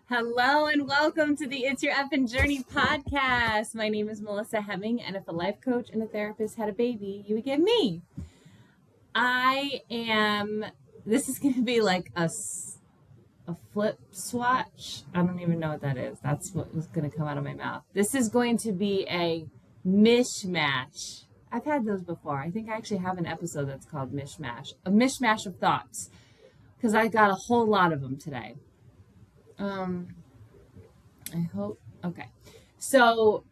Hello and welcome to the It's Your Effin' Journey podcast. My name is Melissa Hemming, and if a life coach and a therapist had a baby, you would get me. This is going to be like a flip swatch. I don't even know what that is. That's what was going to come out of my mouth. This is going to be a mishmash. I've had those before. I think I actually have an episode that's called Mishmash, a mishmash of thoughts, because I got a whole lot of them today. I hope. Okay. So,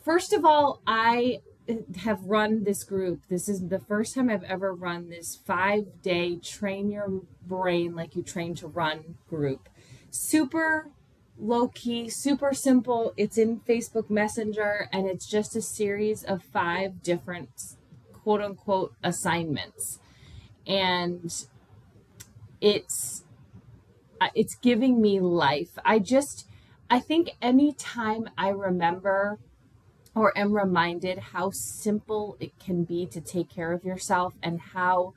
first of all, I have run this group. This is the first time I've ever run this 5-day train your brain like you train to run group. Super low key, super simple. It's in Facebook Messenger, and it's just a series of 5 different quote unquote assignments. And it's giving me life. I think anytime I remember or am reminded how simple it can be to take care of yourself and how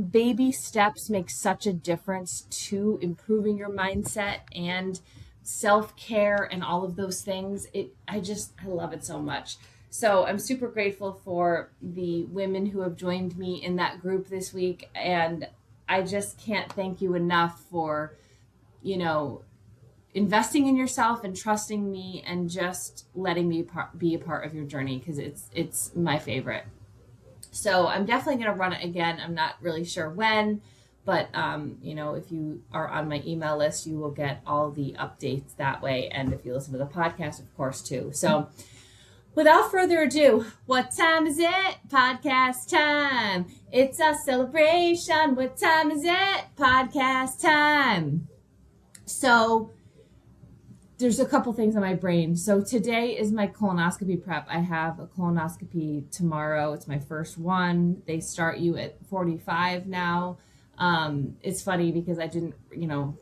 baby steps make such a difference to improving your mindset and self-care and all of those things, I love it so much. So I'm super grateful for the women who have joined me in that group this week, and I just can't thank you enough for, investing in yourself and trusting me and just letting me be a part of your journey, because it's my favorite. So I'm definitely going to run it again. I'm not really sure when, but if you are on my email list, you will get all the updates that way. And if you listen to the podcast, of course, too. So without further ado, what time is it? Podcast time. It's a celebration. What time is it? Podcast time. So there's a couple things on my brain. So today is my colonoscopy prep. I have a colonoscopy tomorrow. It's my first one. They start you at 45 now. It's funny because I didn't,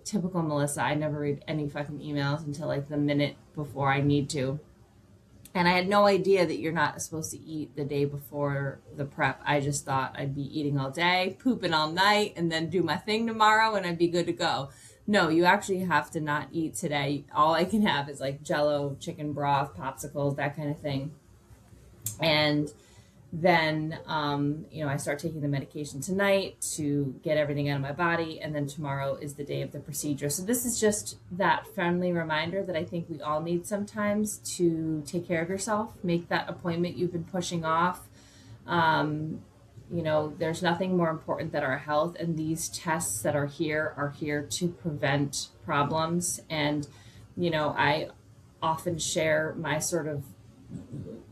typical Melissa, I never read any fucking emails until like the minute before I need to. And I had no idea that you're not supposed to eat the day before the prep. I just thought I'd be eating all day, pooping all night, and then do my thing tomorrow and I'd be good to go. No, you actually have to not eat today. All I can have is like Jell-O, chicken broth, popsicles, that kind of thing. And then, I start taking the medication tonight to get everything out of my body. And then tomorrow is the day of the procedure. So this is just that friendly reminder that I think we all need sometimes to take care of yourself, make that appointment you've been pushing off. There's nothing more important than our health, and these tests that are here to prevent problems. And, I often share my sort of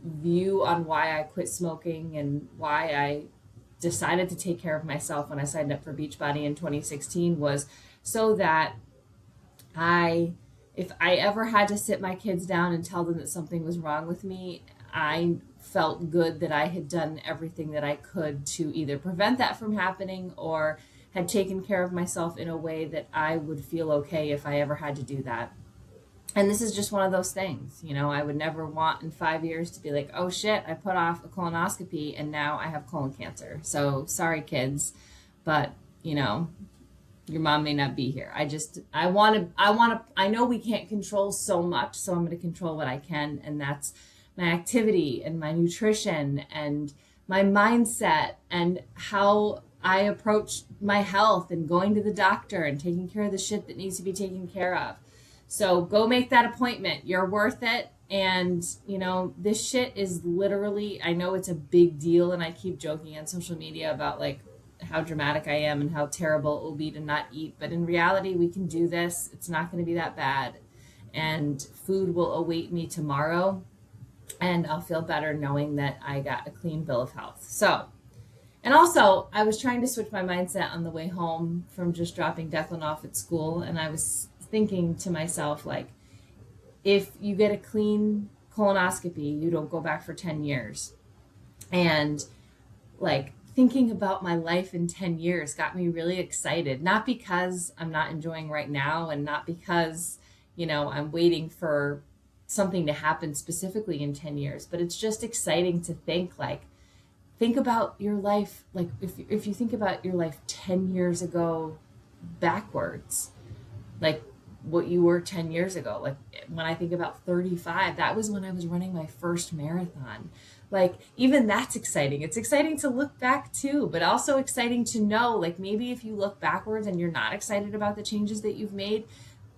view on why I quit smoking and why I decided to take care of myself when I signed up for Beachbody in 2016 was so that if I ever had to sit my kids down and tell them that something was wrong with me, I felt good that I had done everything that I could to either prevent that from happening or had taken care of myself in a way that I would feel okay if I ever had to do that. And this is just one of those things, I would never want in 5 years to be like, oh shit, I put off a colonoscopy and now I have colon cancer. So sorry, kids, but your mom may not be here. I know we can't control so much, so I'm going to control what I can. And that's my activity and my nutrition and my mindset and how I approach my health and going to the doctor and taking care of the shit that needs to be taken care of. So go make that appointment. You're worth it. And, this shit is literally, I know it's a big deal. And I keep joking on social media about like how dramatic I am and how terrible it will be to not eat. But in reality, we can do this. It's not going to be that bad. And food will await me tomorrow. And I'll feel better knowing that I got a clean bill of health. So, and also I was trying to switch my mindset on the way home from just dropping Declan off at school. And I was thinking to myself, like, if you get a clean colonoscopy, you don't go back for 10 years. And like thinking about my life in 10 years got me really excited, not because I'm not enjoying right now and not because, I'm waiting for something to happen specifically in 10 years, but it's just exciting to think about your life. Like if you think about your life 10 years ago backwards, like what you were 10 years ago. Like when I think about 35, that was when I was running my first marathon. Like even that's exciting. It's exciting to look back too, but also exciting to know, like maybe if you look backwards and you're not excited about the changes that you've made,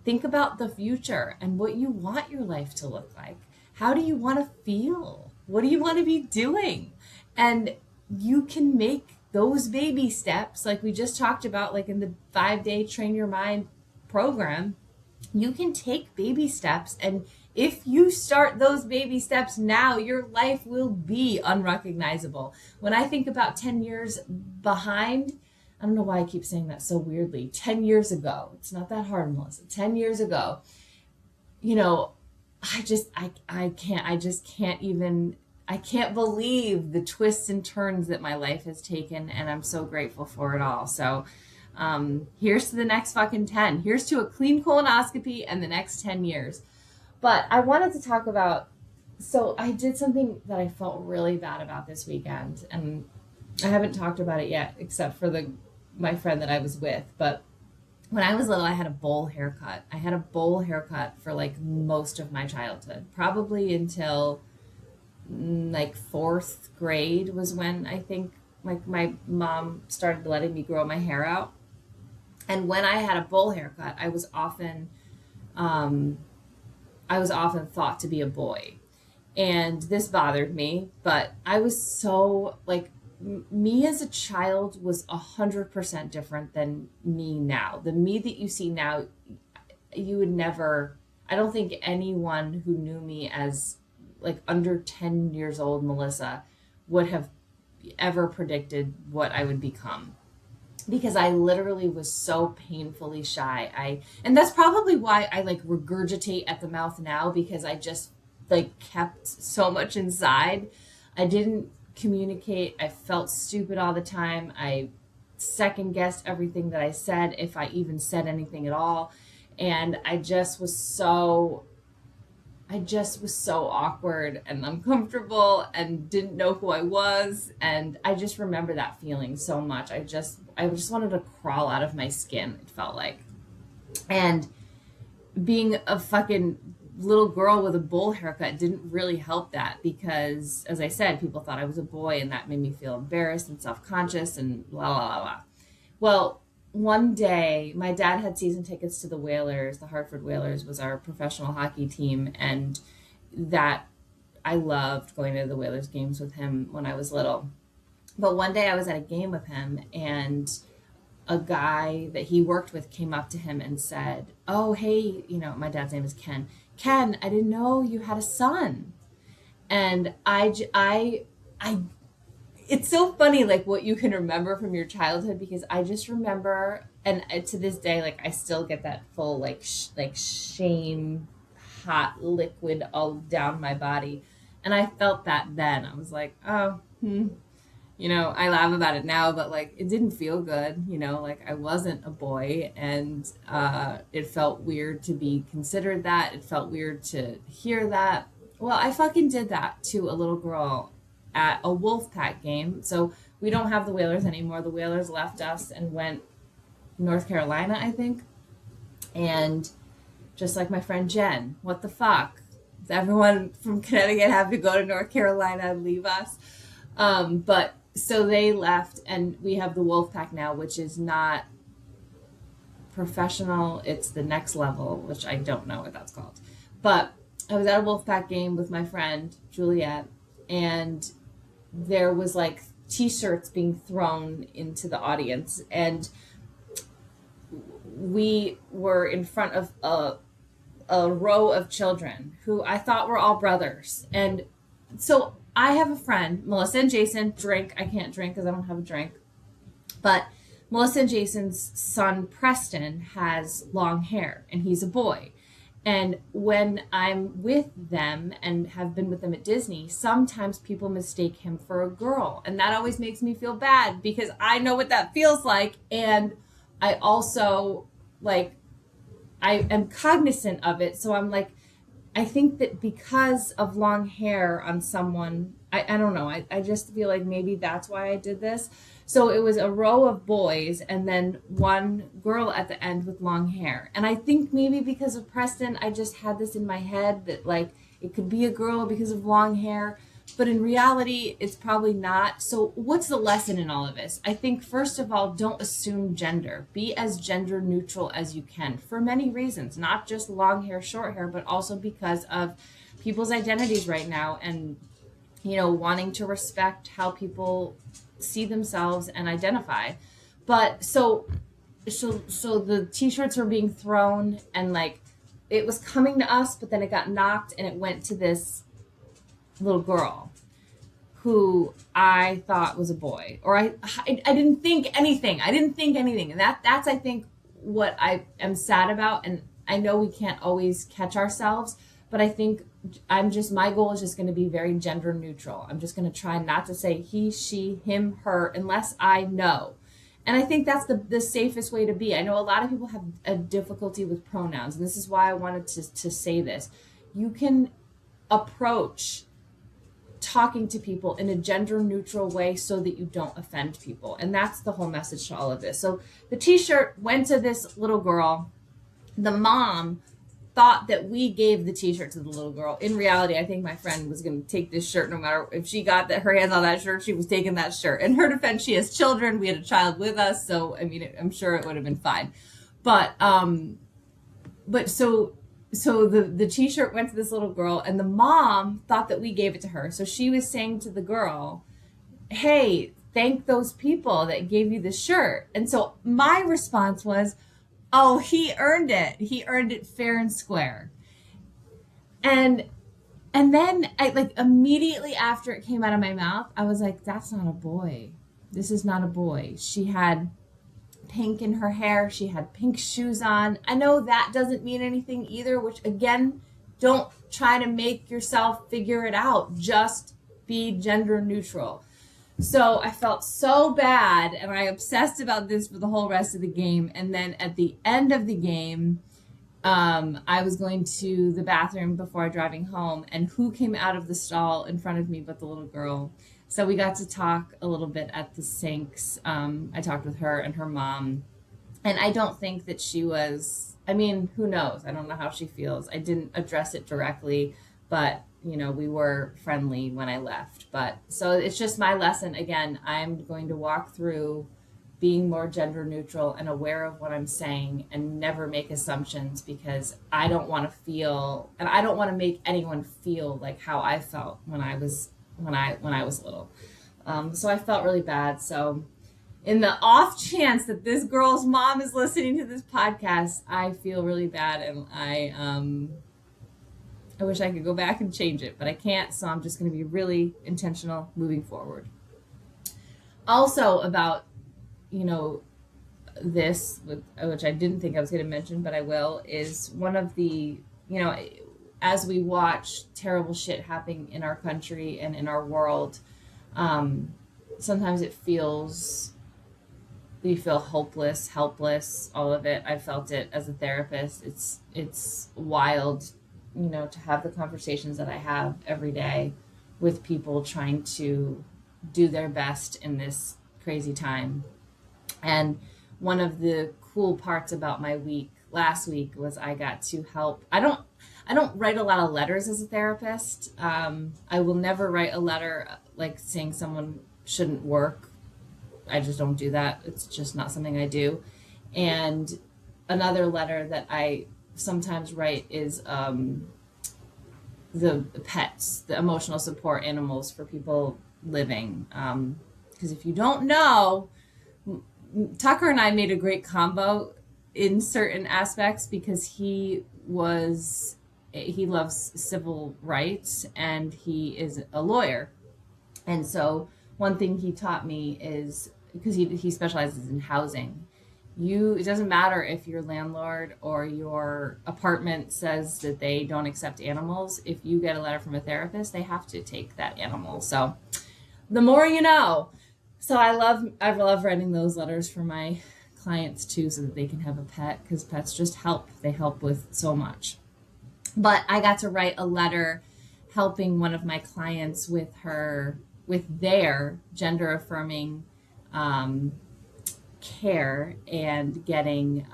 think about the future and what you want your life to look like. How do you want to feel? What do you want to be doing? And you can make those baby steps, like we just talked about, like in the 5-day Train Your Mind program. You can take baby steps, and if you start those baby steps now, your life will be unrecognizable. When I think about 10 years behind, I don't know why I keep saying that so weirdly. 10 years ago, it's not that hard, Melissa. 10 years ago, you know, I can't believe the twists and turns that my life has taken, and I'm so grateful for it all. So here's to the next fucking 10. Here's to a clean colonoscopy and the next 10 years. But I wanted to talk about, so I did something that I felt really bad about this weekend, and I haven't talked about it yet, except for my friend that I was with. But when I was little, I had a bowl haircut. I had a bowl haircut for like most of my childhood, probably until like 4th grade was when I think like my mom started letting me grow my hair out. And when I had a bowl haircut, I was often thought to be a boy. And this bothered me, but I was so like, me as a child was 100% different than me now. The me that you see now, you would never, I don't think anyone who knew me as like under 10 years old Melissa would have ever predicted what I would become, because I literally was so painfully shy. And that's probably why I like regurgitate at the mouth now, because I just like kept so much inside. I didn't communicate. I felt stupid all the time. I second guessed everything that I said, if I even said anything at all. And I just was so awkward and uncomfortable and didn't know who I was. And I just remember that feeling so much. I just wanted to crawl out of my skin, it felt like. And being a fucking little girl with a bowl haircut didn't really help that, because as I said, people thought I was a boy, and that made me feel embarrassed and self-conscious and blah, blah, blah, blah. Well, one day my dad had season tickets to the Whalers. The Hartford Whalers was our professional hockey team, and that I loved going to the Whalers games with him when I was little. But one day I was at a game with him, and a guy that he worked with came up to him and said, "Oh, hey, my dad's name is Ken. Ken, I didn't know you had a son." And it's so funny, like what you can remember from your childhood, because I just remember, and to this day, like I still get that full like shame, hot liquid all down my body. And I felt that then. I was like, oh, I laugh about it now, but like it didn't feel good, like I wasn't a boy, and it felt weird to be considered that. It felt weird to hear that. Well, I fucking did that to a little girl at a Wolfpack game. So we don't have the Whalers anymore. The Whalers left us and went North Carolina, I think. And just like my friend Jen, what the fuck? Does everyone from Connecticut have to go to North Carolina and leave us? But so they left, and we have the Wolfpack now, which is not professional. It's the next level, which I don't know what that's called. But I was at a Wolfpack game with my friend Juliet, and there was like t-shirts being thrown into the audience, and we were in front of a row of children who I thought were all brothers. And so I have a friend, Melissa and Jason, drink. I can't drink because I don't have a drink. But Melissa and Jason's son, Preston, has long hair, and he's a boy. And when I'm with them and have been with them at Disney, sometimes people mistake him for a girl. And that always makes me feel bad, because I know what that feels like. And I also, like, I am cognizant of it. So I'm like, I think that because of long hair on someone, I don't know. I just feel like maybe that's why I did this. So it was a row of boys and then one girl at the end with long hair. And I think maybe because of Preston, I just had this in my head that like it could be a girl because of long hair. But in reality, it's probably not. So what's the lesson in all of this? I think, first of all, don't assume gender. Be as gender neutral as you can for many reasons, not just long hair, short hair, but also because of people's identities right now and, wanting to respect how people see themselves and identify. But so the t-shirts were being thrown and like it was coming to us, but then it got knocked and it went to this little girl who I thought was a boy, or I didn't think anything. And that's I think what I am sad about. And I know we can't always catch ourselves, but I think my goal is just going to be very gender neutral. I'm just going to try not to say he, she, him, her, unless I know. And I think that's the safest way to be. I know a lot of people have a difficulty with pronouns, and this is why I wanted to say this. You can approach talking to people in a gender neutral way so that you don't offend people. And that's the whole message to all of this. So the t-shirt went to this little girl. The mom thought that we gave the t-shirt to the little girl. In reality, I think my friend was going to take this shirt no matter if she got her hands on that shirt, she was taking that shirt. In her defense, she has children. We had a child with us. So, I mean, I'm sure it would have been fine. But so the t-shirt went to this little girl and the mom thought that we gave it to her. So she was saying to the girl, hey, thank those people that gave you the shirt. And so my response was, oh, he earned it. He earned it fair and square. And then I like immediately after it came out of my mouth, I was like, that's not a boy. This is not a boy. She had pink in her hair. She had pink shoes on. I know that doesn't mean anything either, which again, don't try to make yourself figure it out. Just be gender neutral. So I felt so bad and I obsessed about this for the whole rest of the game. And then at the end of the game, I was going to the bathroom before driving home, and who came out of the stall in front of me but the little girl. So we got to talk a little bit at the sinks. I talked with her and her mom. And I don't think that she was, I mean, who knows? I don't know how she feels. I didn't address it directly, but, we were friendly when I left. But so it's just my lesson. Again, I'm going to walk through being more gender neutral and aware of what I'm saying and never make assumptions, because I don't want to feel, and I don't want to make anyone feel like how I felt when I was little. So I felt really bad. So in the off chance that this girl's mom is listening to this podcast, I feel really bad, and I wish I could go back and change it, but I can't. So I'm just going to be really intentional moving forward. Also about, this, which I didn't think I was going to mention, but I will, is one of the, as we watch terrible shit happening in our country and in our world, sometimes we feel hopeless, helpless, all of it. I felt it as a therapist. It's wild, to have the conversations that I have every day with people trying to do their best in this crazy time. And one of the cool parts about my week last week was I got to help. I don't write a lot of letters as a therapist. I will never write a letter like saying someone shouldn't work. I just don't do that. It's just not something I do. And another letter that I sometimes write is the pets, the emotional support animals for people living. Because if you don't know, Tucker and I made a great combo in certain aspects, because he loves civil rights and he is a lawyer. And so one thing he taught me is, because he specializes in housing, it doesn't matter if your landlord or your apartment says that they don't accept animals. If you get a letter from a therapist, they have to take that animal. So the more you know. So I love writing those letters for my clients too, so that they can have a pet, because pets just help. They help with so much. But I got to write a letter helping one of my clients with their gender affirming care and getting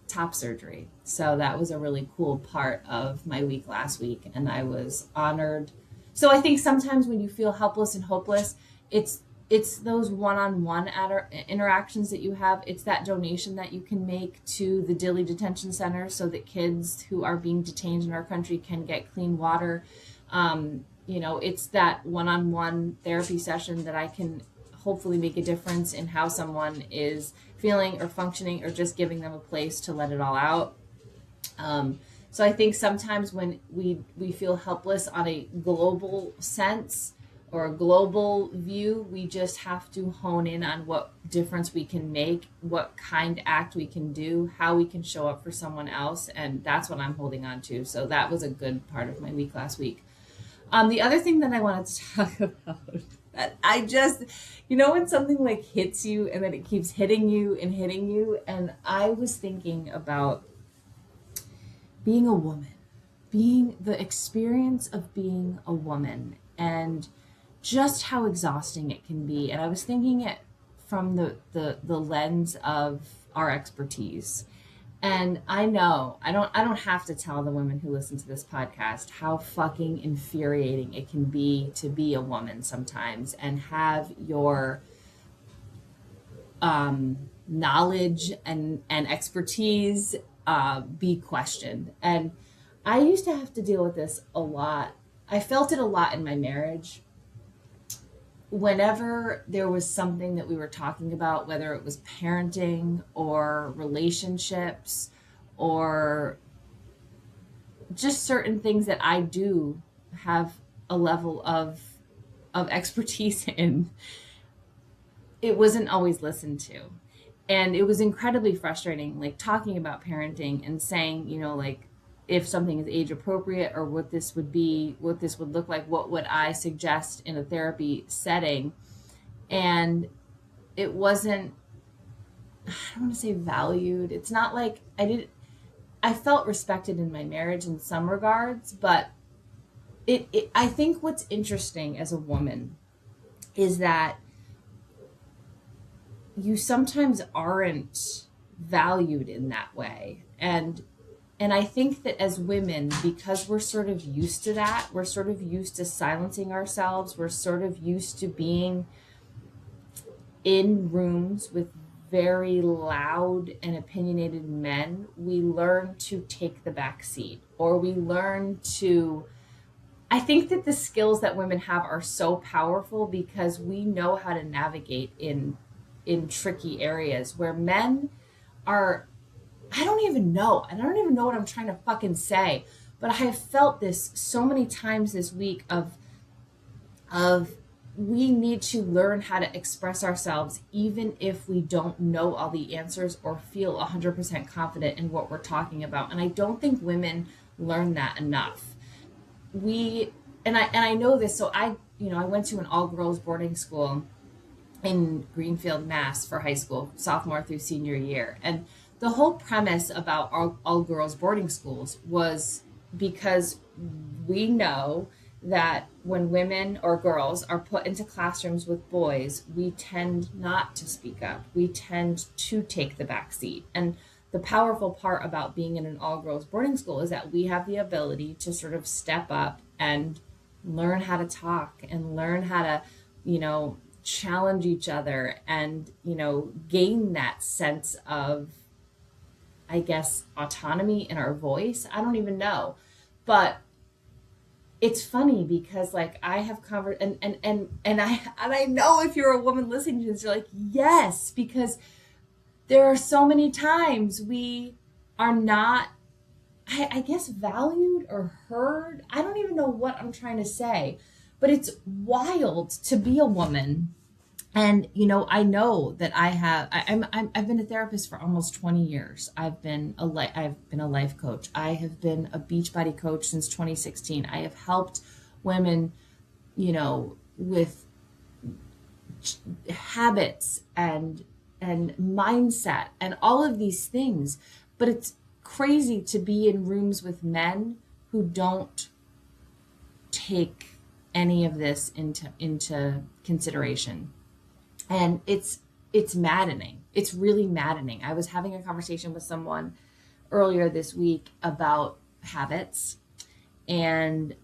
top surgery. So that was a really cool part of my week last week, and I was honored. So I think sometimes when you feel helpless and hopeless, it's those one-on-one interactions that you have. It's that donation that you can make to the Dilley Detention Center so that kids who are being detained in our country can get clean water. It's that one-on-one therapy session that I can hopefully make a difference in how someone is feeling or functioning, or just giving them a place to let it all out. So I think sometimes when we feel helpless on a global sense or a global view, we just have to hone in on what difference we can make, what kind act we can do, how we can show up for someone else. And that's what I'm holding on to. So that was a good part of my week last week. The other thing that I wanted to talk about, that I just, when something like hits you and then it keeps hitting you, and I was thinking about being a woman, being the experience of being a woman, and just how exhausting it can be. And I was thinking it from the lens of our expertise. And I know I don't have to tell the women who listen to this podcast how fucking infuriating it can be to be a woman sometimes and have your knowledge and expertise be questioned. And I used to have to deal with this a lot. I felt it a lot in my marriage. Whenever there was something that we were talking about, whether it was parenting or relationships or just certain things that I do have a level of expertise in, it wasn't always listened to. And it was incredibly frustrating, like talking about parenting and saying, like, if something is age appropriate or what this would look like, what would I suggest in a therapy setting? And it wasn't, I don't want to say valued. It's not like I felt respected in my marriage in some regards, but I think what's interesting as a woman is that you sometimes aren't valued in that way. And I think that as women, because we're sort of used to that, we're sort of used to silencing ourselves, we're sort of used to being in rooms with very loud and opinionated men, we learn to take the back seat, or we learn to, I think that the skills that women have are so powerful because we know how to navigate in tricky areas where men are, I don't even know what I'm trying to fucking say, but I have felt this so many times this week of we need to learn how to express ourselves even if we don't know all the answers or feel 100% confident in what we're talking about. And I don't think women learn that enough. I know this, so I went to an all-girls boarding school in Greenfield, Mass for high school, sophomore through senior year. And the whole premise about all girls boarding schools was because we know that when women or girls are put into classrooms with boys, we tend not to speak up. We tend to take the back seat. And the powerful part about being in an all-girls boarding school is that we have the ability to sort of step up and learn how to talk and learn how to, challenge each other and, gain that sense of, I guess, autonomy in our voice. I don't even know. But it's funny because I have and I know if you're a woman listening to this, you're like, yes, because there are so many times we are not, I guess, valued or heard. I don't even know what I'm trying to say, but it's wild to be a woman. And, I know that I've been a therapist for almost 20 years. I've been a life coach. I have been a Beachbody coach since 2016. I have helped women, with habits and mindset and all of these things. But it's crazy to be in rooms with men who don't take any of this into consideration. And it's it's maddening. It's really maddening. I was having a conversation with someone earlier this week about habits, and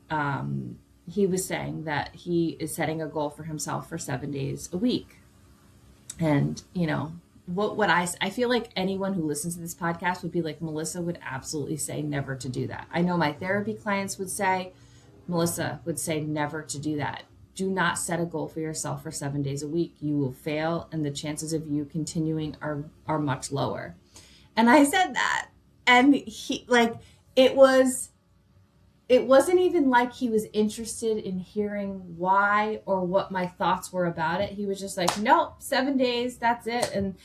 he was saying that he is setting a goal for himself for 7 days a week. And, you know, what I feel like anyone who listens to this podcast would be like, Melissa would absolutely say never to do that. I know my therapy clients would say, Melissa would say never to do that. Do not set a goal for yourself for 7 days a week. You will fail, and the chances of you continuing are much lower. And I said that, and he, like, it wasn't even like he was interested in hearing why or what my thoughts were about it. He was just like, nope, 7 days, that's it. And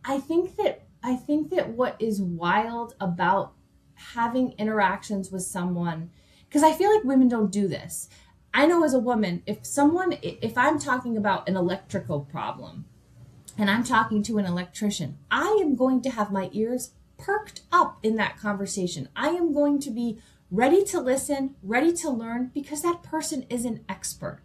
I think that what is wild about having interactions with someone, because I feel like women don't do this. I know as a woman, if I'm talking about an electrical problem and I'm talking to an electrician, I am going to have my ears perked up in that conversation. I am going to be ready to listen, ready to learn, because that person is an expert.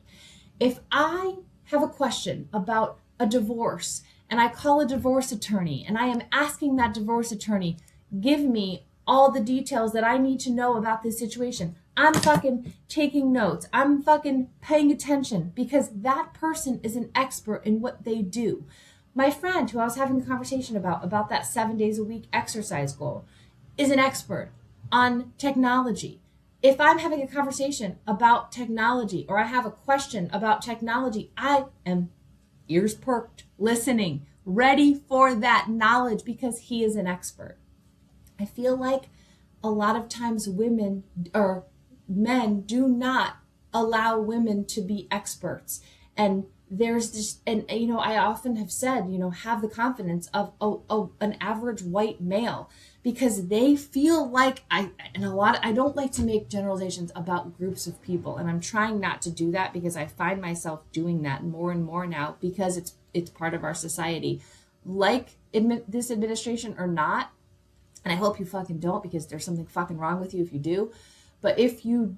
If I have a question about a divorce and I call a divorce attorney and I am asking that divorce attorney, give me all the details that I need to know about this situation, I'm fucking taking notes. I'm fucking paying attention because that person is an expert in what they do. My friend who I was having a conversation about that 7 days a week exercise goal, is an expert on technology. If I'm having a conversation about technology or I have a question about technology, I am ears perked, listening, ready for that knowledge because he is an expert. I feel like a lot of times women or men do not allow women to be experts. And there's this, and you know, I often have said, you know, have the confidence of an average white male, because they feel like I don't like to make generalizations about groups of people, and I'm trying not to do that because I find myself doing that more and more now because it's part of our society. Like this administration or not, and I hope you fucking don't, because there's something fucking wrong with you if you do. But if you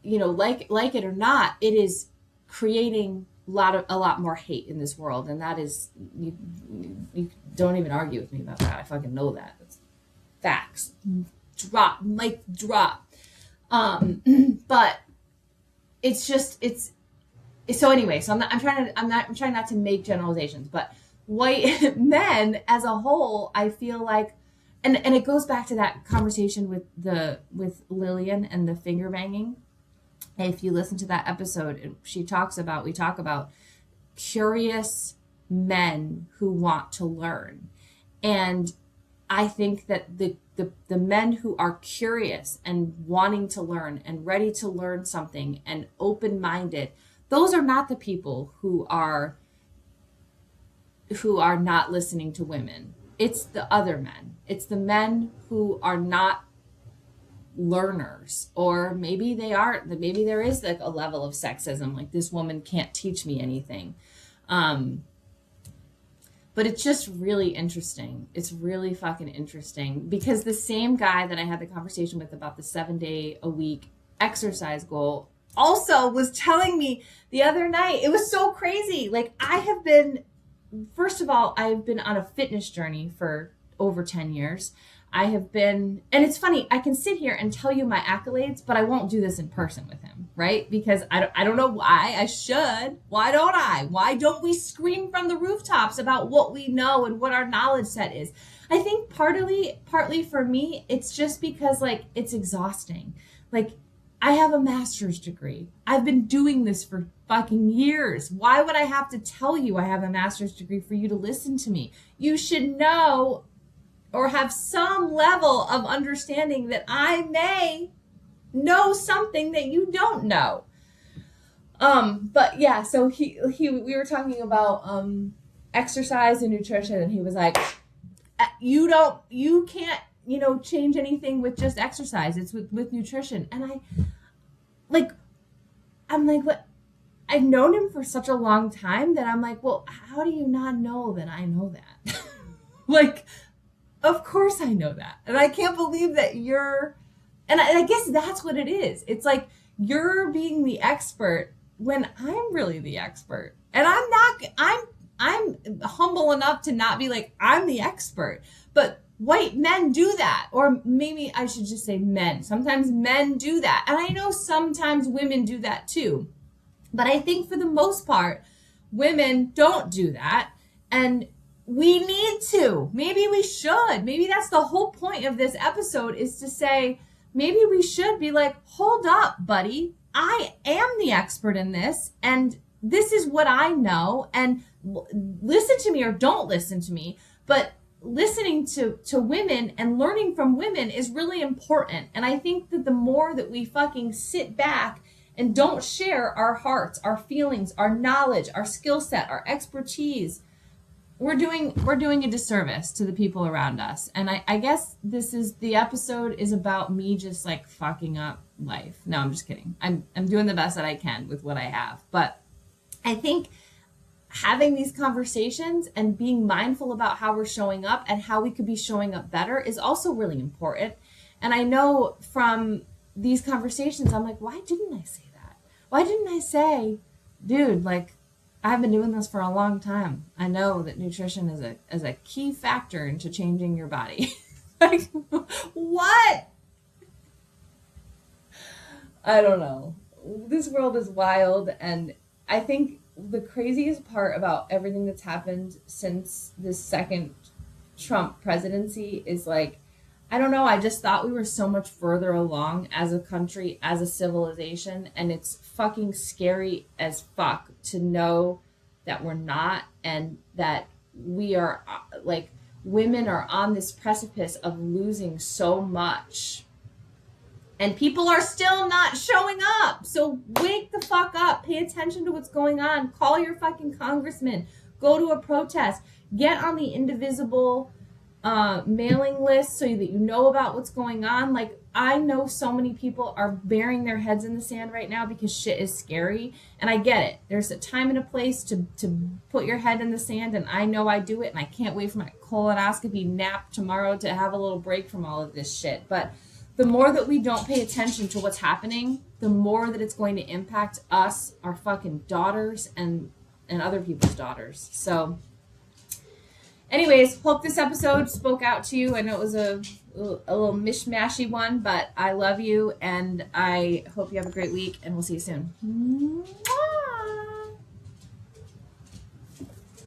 know, like it or not, it is creating a lot more hate in this world, and that is, you don't even argue with me about that. I fucking know that. It's facts. Mic drop. But it's just so anyway. So I'm trying not to make generalizations, but white men as a whole, I feel like, and it goes back to that conversation with Lillian and the finger banging. If you listen to that episode, we talk about curious men who want to learn. And I think that the men who are curious and wanting to learn and ready to learn something and open-minded, those are not the people who are not listening to women. It's the other men. It's the men who are not learners, or maybe they aren't. Maybe there is like a level of sexism, like this woman can't teach me anything. But it's just really interesting. It's really fucking interesting, because the same guy that I had the conversation with about the 7 day a week exercise goal also was telling me the other night, it was so crazy. Like, first of all, I've been on a fitness journey for over 10 years. I have been, and it's funny, I can sit here and tell you my accolades, but I won't do this in person with him, right? Because I don't know why I should. Why don't I? Why don't we scream from the rooftops about what we know and what our knowledge set is? I think partly for me, it's just because, like, it's exhausting. Like, I have a master's degree. I've been doing this for fucking years. Why would I have to tell you I have a master's degree for you to listen to me? You should know or have some level of understanding that I may know something that you don't know. But yeah, so we were talking about exercise and nutrition, and he was like, you can't, change anything with just exercise. It's with nutrition. And I'm like, what? I've known him for such a long time that I'm like, well, how do you not know that I know that? Like, of course I know that. And I can't believe that and I guess that's what it is. It's like you're being the expert when I'm really the expert. And I'm humble enough to not be like, I'm the expert. But white men do that. Or maybe I should just say men. Sometimes men do that. And I know sometimes women do that too. But I think for the most part, women don't do that. And we need to. Maybe we should. Maybe that's the whole point of this episode, is to say, maybe we should be like, hold up, buddy. I am the expert in this, and this is what I know. And listen to me or don't listen to me. But listening to women and learning from women is really important. And I think that the more that we fucking sit back and don't share our hearts, our feelings, our knowledge, our skill set, our expertise, we're doing a disservice to the people around us. And I guess the episode is about me just like fucking up life. No, I'm just kidding. I'm doing the best that I can with what I have. But I think having these conversations and being mindful about how we're showing up and how we could be showing up better is also really important. And I know from these conversations, I'm like, why didn't I say that? Why didn't I say, dude, like, I've been doing this for a long time. I know that nutrition is a key factor into changing your body. Like, what? I don't know. This world is wild, and I think the craziest part about everything that's happened since this second Trump presidency is like, I don't know, I just thought we were so much further along as a country, as a civilization, and it's fucking scary as fuck to know that we're not, and that we are, like, women are on this precipice of losing so much. And people are still not showing up. So wake the fuck up. Pay attention to what's going on. Call your fucking congressman. Go to a protest. Get on the Indivisible mailing list so that you know about what's going on. Like, I know so many people are burying their heads in the sand right now because shit is scary. And I get it. There's a time and a place to put your head in the sand. And I know I do it. And I can't wait for my colonoscopy nap tomorrow to have a little break from all of this shit. But the more that we don't pay attention to what's happening, the more that it's going to impact us, our fucking daughters, and other people's daughters. So anyways, hope this episode spoke out to you. I know it was a little mishmashy one, but I love you, and I hope you have a great week, and we'll see you soon. Mwah!